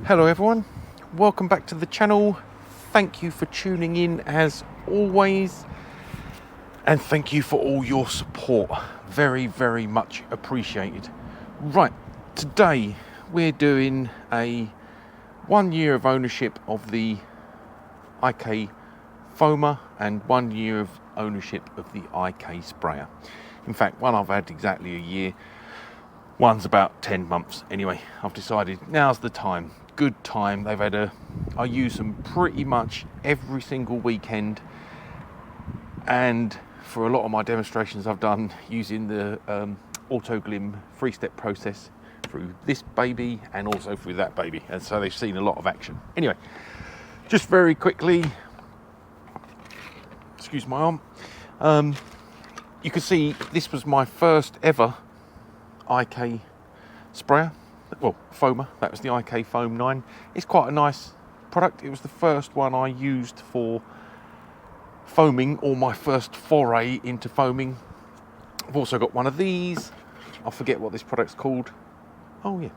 Hello everyone, welcome back to the channel. Thank you for tuning in as always, and thank you for all your support. Very much appreciated. Right, today we're doing a 1 year of ownership of the IK foamer and 1 year of ownership of the IK sprayer. In fact, one I've had exactly a year, one's about 10 months. Anyway, I've decided now's the time. Good time. I use them pretty much every single weekend, and for a lot of my demonstrations I've done using the autoglim 3-step process through this baby and also through that baby, and so they've seen a lot of action. Anyway, just very quickly, excuse my arm, you can see this was my first ever IK sprayer, well, foamer. That was the IK Foam 9. It's quite a nice product. It was the first one I used for foaming, or my first foray into foaming. I've also got one of these. I forget what this product's called. Oh yeah,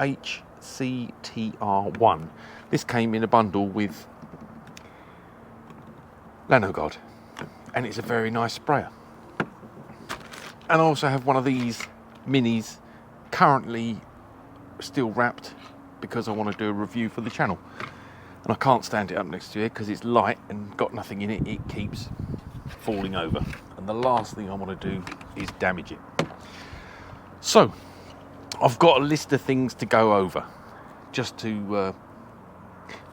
HCTR1. This came in a bundle with LanoGuard, and it's a very nice sprayer. And I also have one of these minis, currently still wrapped because I want to do a review for the channel, and I can't stand it up next to it because it's light and got nothing in it. It keeps falling over, and the last thing I want to do is damage it. So I've got a list of things to go over, just to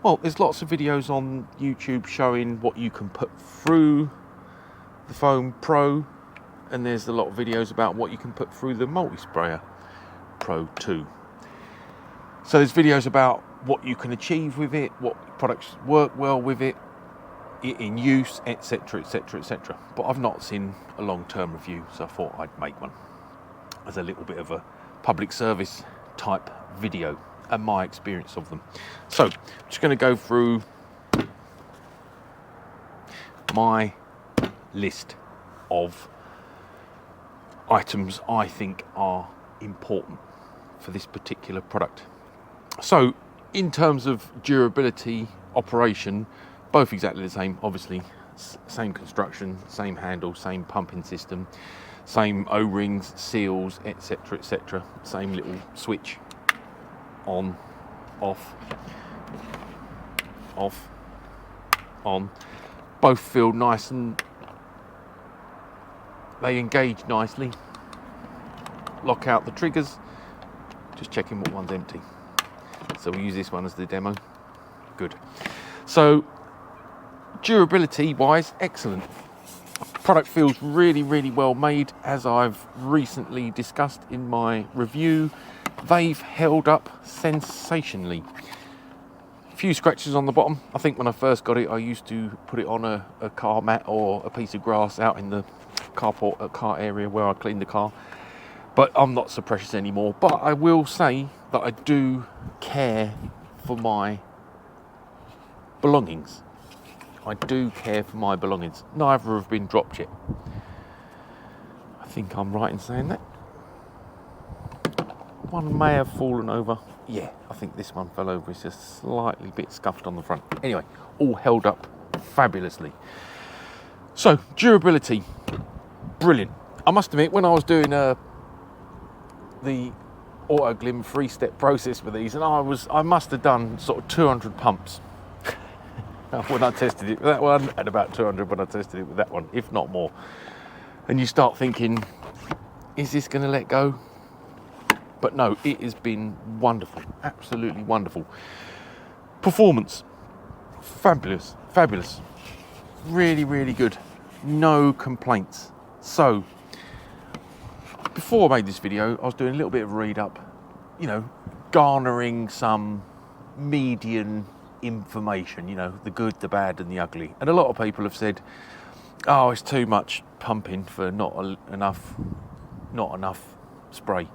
well, there's lots of videos on YouTube showing what you can put through the Foam Pro, and there's a lot of videos about what you can put through the Multi Sprayer Pro 2. So there's videos about what you can achieve with it, what products work well with it in use, etc, etc, etc. But I've not seen a long-term review, so I thought I'd make one as a little bit of a public service type video and my experience of them. So I'm just going to go through my list of items I think are important for this particular product. So in terms of durability, operation, both exactly the same. Obviously same construction, same handle, same pumping system, same O-rings, seals, etc, etc. Same little switch, on, off, off, on. Both feel nice and they engage nicely. Lock out the triggers. Just checking what one's empty. So we'll use this one as the demo. Good. So durability wise, excellent. Product feels really well made, as I've recently discussed in my review. They've held up sensationally. A few scratches on the bottom. I think when I first got it, I used to put it on a car mat or a piece of grass out in the car area where I clean the car. But I'm not so precious anymore. But I will say that I do care for my belongings. I do care for my belongings. Neither have been dropped yet. I think I'm right in saying that. One may have fallen over. Yeah, I think this one fell over. It's just slightly bit scuffed on the front. Anyway, all held up fabulously. So, durability, brilliant. I must admit, when I was doing the autoglim 3-step process with these, and I must have done sort of 200 pumps when I tested it with that one, and about 200 when I tested it with that one, if not more. And you start thinking, is this going to let go? But no, it has been wonderful, absolutely wonderful. Performance, fabulous, really good, no complaints. So before I made this video, I was doing a little bit of read up, you know, garnering some median information, you know, the good, the bad and the ugly. And a lot of people have said, oh, it's too much pumping for not enough spray.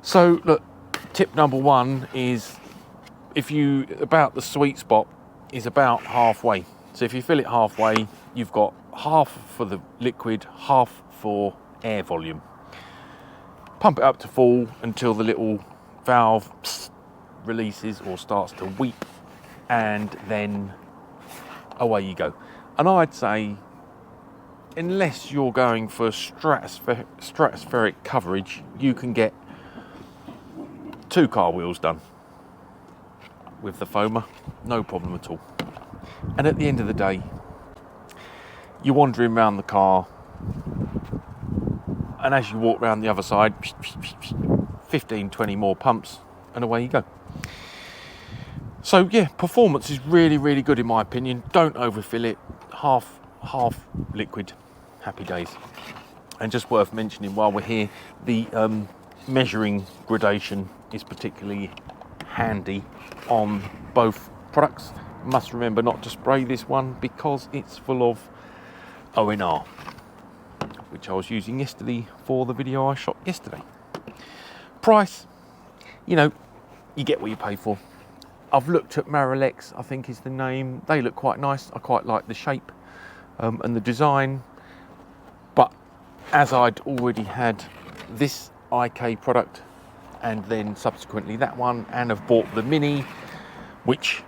So look, tip number one is, about the sweet spot is about halfway. So if you fill it halfway, you've got half for the liquid, half for air volume. Pump it up to full until the little valve releases or starts to weep, and then away you go. And I'd say, unless you're going for stratospheric coverage, you can get 2 car wheels done with the foamer, no problem at all. And at the end of the day, you're wandering around the car, and as you walk around the other side, 15, 20 more pumps, and away you go. So yeah, performance is really, really good in my opinion. Don't overfill it. Half liquid, happy days. And just worth mentioning while we're here, the measuring gradation is particularly handy on both products. Must remember not to spray this one because it's full of ONR, which I was using yesterday for the video I shot yesterday. Price, you know, you get what you pay for. I've looked at Marilex, I think is the name. They look quite nice. I quite like the shape and the design. But as I'd already had this IK product and then subsequently that one, and have bought the Mini, which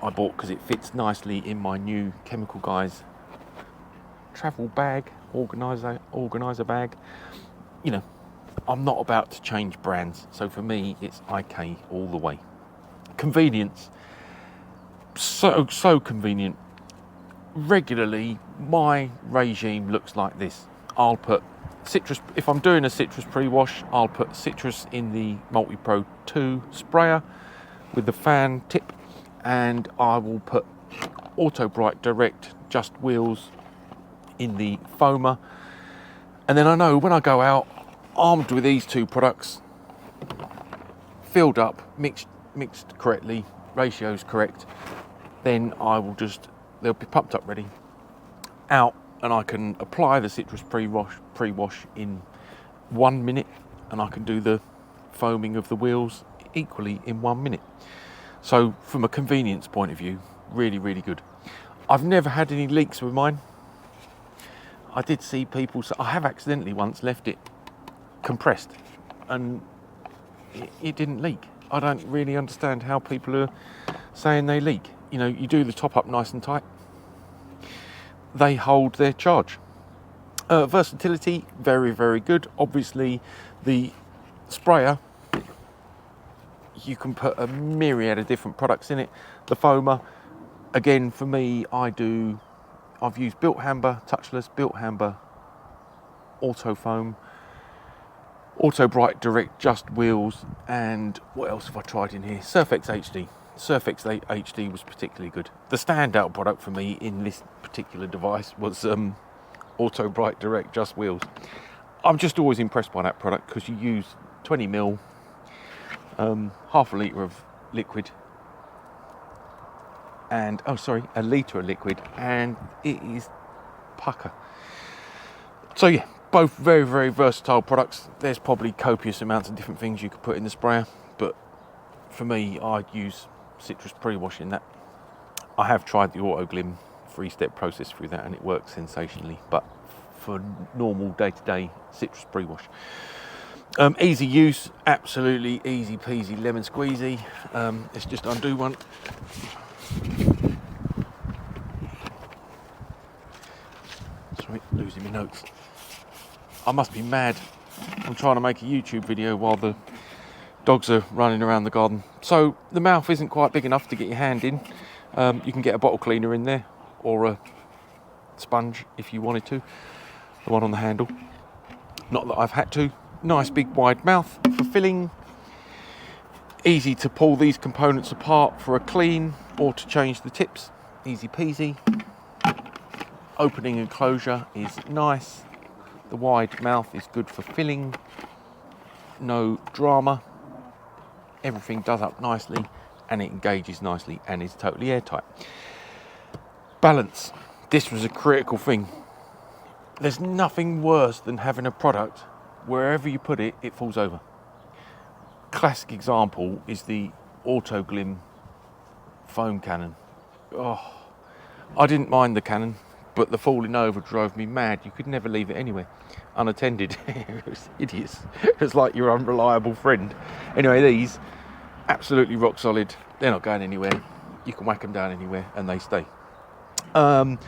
I bought because it fits nicely in my new Chemical Guys travel bag, organizer bag. You know, I'm not about to change brands, so for me it's IK all the way. Convenience, so convenient. Regularly my regime looks like this. I'll put citrus, if I'm doing a citrus pre-wash, I'll put citrus in the Multi-Pro 2 sprayer with the fan tip, and I will put Auto Bright Direct Just Wheels in the foamer. And then I know when I go out armed with these 2 products, filled up, mixed correctly, ratios correct, then I will just, they'll be pumped up ready, out, and I can apply the citrus pre-wash in 1 minute, and I can do the foaming of the wheels equally in 1 minute. So from a convenience point of view, really, really good. I've never had any leaks with mine. I did see people, I have accidentally once left it compressed and it didn't leak. I don't really understand how people are saying they leak. You know, you do the top up nice and tight, they hold their charge. Versatility, very, very good. Obviously the sprayer, you can put a myriad of different products in it. The foamer, again, for me, I've used Built Hamber, touchless, Built Hamber, Auto Foam, Auto Bright Direct Just Wheels, and what else have I tried in here? Surfex HD. Surfex HD was particularly good. The standout product for me in this particular device was Auto Bright Direct Just Wheels. I'm just always impressed by that product because you use 20ml, half a litre of liquid, and a litre of liquid, and it is pucker. So yeah, both very, very versatile products. There's probably copious amounts of different things you could put in the sprayer, but for me, I'd use citrus pre-wash in that. I have tried the Auto Glim 3-step process through that and it works sensationally, but for normal day-to-day citrus pre-wash. Easy use, absolutely easy peasy lemon squeezy. Let's just undo one. Sorry, losing my notes. I must be mad. I'm trying to make a YouTube video while the dogs are running around the garden. So the mouth isn't quite big enough to get your hand in. You can get a bottle cleaner in there or a sponge if you wanted to. The one on the handle. Not that I've had to. Nice big wide mouth for filling. Easy to pull these components apart for a clean or to change the tips. Easy peasy. Opening and closure is nice. The wide mouth is good for filling. No drama. Everything does up nicely and it engages nicely and is totally airtight. Balance. This was a critical thing. There's nothing worse than having a product wherever you put it, it falls over. Classic example is the Auto Glim foam cannon. Oh, I didn't mind the cannon, but the falling over drove me mad. You could never leave it anywhere unattended. It was hideous. It was like your unreliable friend. Anyway, these absolutely rock solid. They're not going anywhere. You can whack them down anywhere and they stay. The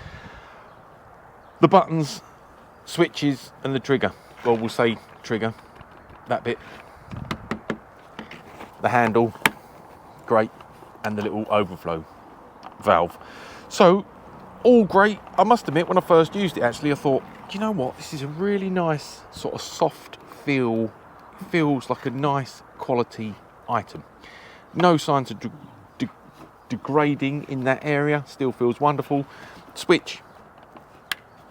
buttons, switches and the trigger, well, we'll say trigger, that bit, the handle, great, and the little overflow valve. So all great. I must admit, when I first used it, actually I thought, do you know what, this is a really nice sort of soft feel. It feels like a nice quality item. No signs of degrading in that area, still feels wonderful. Switch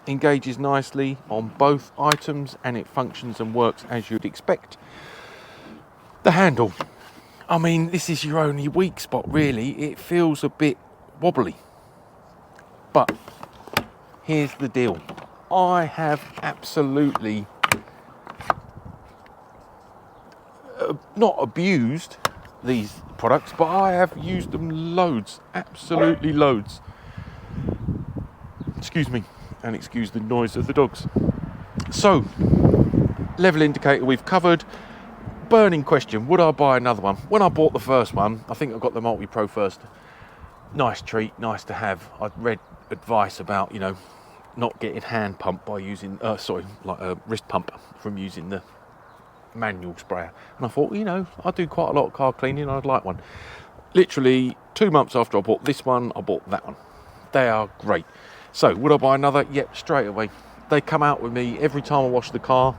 engages nicely on both items and it functions and works as you'd expect. The handle, I mean, this is your only weak spot really. It feels a bit wobbly, but here's the deal. I have absolutely not abused these products, but I have used them loads, absolutely loads. Excuse me, and excuse the noise of the dogs. So, level indicator we've covered. Burning question, would I buy another one? When I bought the first one, I think I got the Multi Pro first. Nice treat, nice to have. I'd read advice about, you know, not getting hand pump by using, like a wrist pump from using the manual sprayer. And I thought, you know, I do quite a lot of car cleaning, I'd like one. Literally 2 months after I bought this one, I bought that one. They are great. So, would I buy another? Yep, straight away. They come out with me every time I wash the car.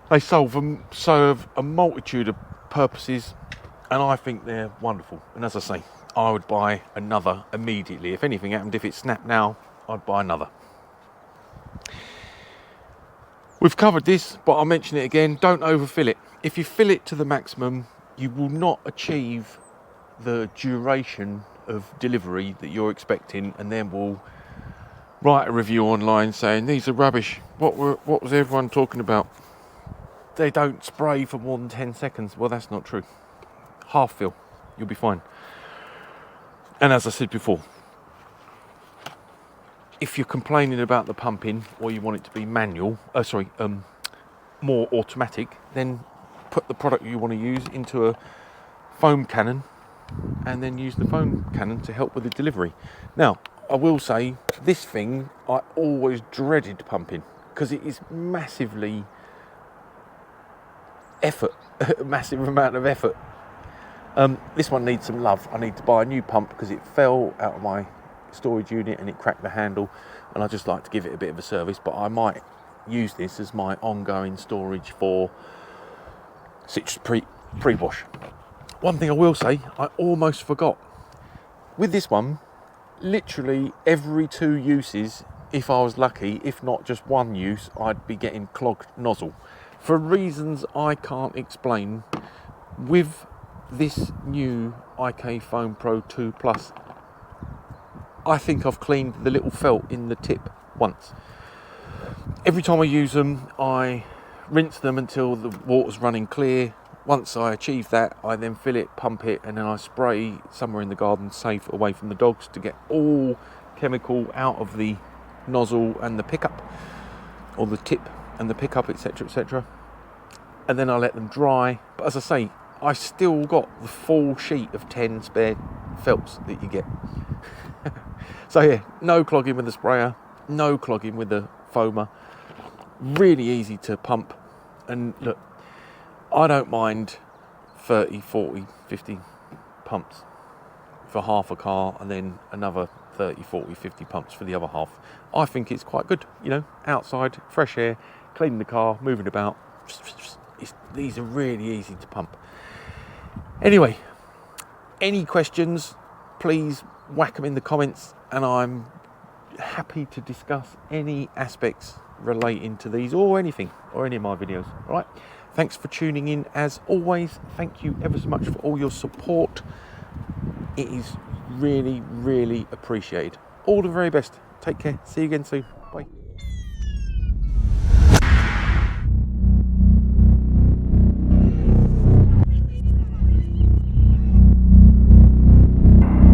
They serve a multitude of purposes, and I think they're wonderful. And as I say, I would buy another immediately. If anything happened, if it snapped now, I'd buy another. We've covered this, but I'll mention it again. Don't overfill it. If you fill it to the maximum, you will not achieve the duration of delivery that you're expecting, and then we'll write a review online saying these are rubbish. What was everyone talking about? They don't spray for more than 10 seconds. Well, that's not true. Half fill, you'll be fine. And as I said before, if you're complaining about the pumping or you want it to be manual, more automatic, then put the product you want to use into a foam cannon and then use the foam cannon to help with the delivery. Now, I will say this thing I always dreaded pumping because it is massively effort, a massive amount of effort. This one needs some love. I need to buy a new pump because it fell out of my storage unit and it cracked the handle, and I just like to give it a bit of a service, but I might use this as my ongoing storage for citrus pre-wash. One thing I will say, I almost forgot. With this one, literally every 2 uses, if I was lucky, if not just one use, I'd be getting clogged nozzle. For reasons I can't explain, with this new IK Foam Pro 2 Plus, I think I've cleaned the little felt in the tip once. Every time I use them, I rinse them until the water's running clear. Once I achieve that, I then fill it, pump it, and then I spray somewhere in the garden, safe, away from the dogs, to get all chemical out of the nozzle and the pickup, or the tip and the pickup, etc, etc. And then I let them dry. But as I say, I still got the full sheet of 10 spare felts that you get. So yeah, no clogging with the sprayer, no clogging with the foamer. Really easy to pump. And look, I don't mind 30, 40, 50 pumps for half a car and then another 30, 40, 50 pumps for the other half. I think it's quite good, you know, outside, fresh air, cleaning the car, moving about. These are really easy to pump. Anyway, any questions, please whack them in the comments, and I'm happy to discuss any aspects relating to these or anything or any of my videos. All right, thanks for tuning in as always. Thank you ever so much for all your support. It is really, really appreciated. All the very best. Take care. See you again soon.